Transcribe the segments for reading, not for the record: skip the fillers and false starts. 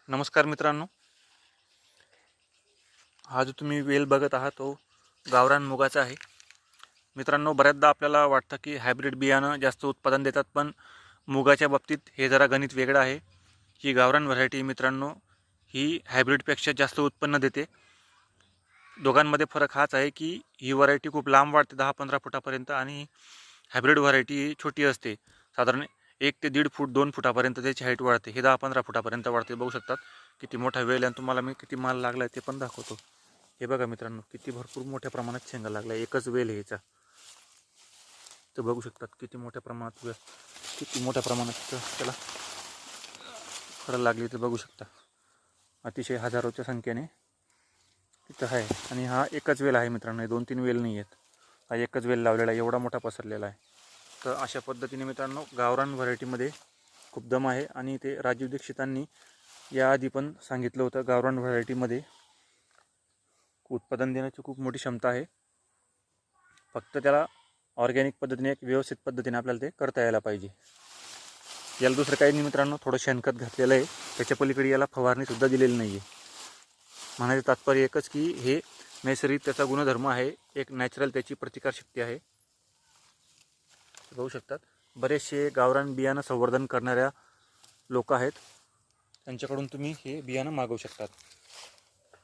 नमस्कार मित्रांनो, हा जो तुम्ही वेल बघत आहात तो गावरान मुगाचा आहे. मित्रांनो, बऱ्याचदा आपल्याला वाटतं की हायब्रिड बियाणं जास्त उत्पादन देतात, पण मुगाच्या बाबतीत हे जरा गणित वेगळं आहे. ही गावरान व्हरायटी मित्रांनो ही हायब्रिडपेक्षा जास्त उत्पन्न देते. दोघांमध्ये फरक हाच आहे की ही व्हरायटी खूप लांब वाढते 10-15 फुटापर्यंत आणि हायब्रिड व्हरायटी छोटी असते. साधारण 1 ते 1.5 फूट 2 फुटापर्यंत त्याची हाईट वाढते. हे 10-15 फुटापर्यंत वाढते. बघू शकतात किती मोठा वेल आणि तुम्हाला मी किती माल लागला आहे ते पण दाखवतो. हे बघा मित्रांनो, किती भरपूर मोठ्या प्रमाणात शेंगा लागला. एकच वेल आहे याचा. तर बघू शकतात किती मोठ्या प्रमाणात किती मोठ्या प्रमाणात त्याला फळं लागली तर बघू शकता. अतिशय हजारोच्या संख्येने तिथं आहे आणि हा एकच वेल आहे मित्रांनो. 2-3 वेल नाही आहेत. हा एकच वेल लावलेला आहे, एवढा मोठा पसरलेला आहे. तर अशा पद्धतीने मित्रांनो गावरान व्हरायटीमध्ये खूप दम आहे आणि ते राजीव दीक्षितांनी याआधी पण सांगितलं होतं. गावरान व्हरायटीमध्ये उत्पादन देण्याची खूप मोठी क्षमता आहे. फक्त त्याला ऑर्गॅनिक पद्धतीने एक व्यवस्थित पद्धतीने आपल्याला ते करता यायला पाहिजे. याला दुसरं काही नाही मित्रांनो, थोडं शेणखत घातलेलं आहे. त्याच्या पलीकडे याला फवारणीसुद्धा दिलेली नाही आहे. म्हणायचं तात्पर्य एकच की हे नैसर्गिक त्याचा गुणधर्म आहे, एक नॅचरल त्याची प्रतिकारशक्ती आहे. बघू शकतात बरेचसे गावरान बियाणं संवर्धन करणाऱ्या लोक आहेत, त्यांच्याकडून तुम्ही हे बियाणं मागवू शकतात.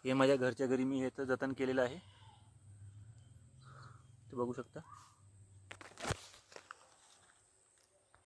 हे माझ्या घरच्या घरी मी ह्याचं जतन केलेलं आहे, ते बघू शकता.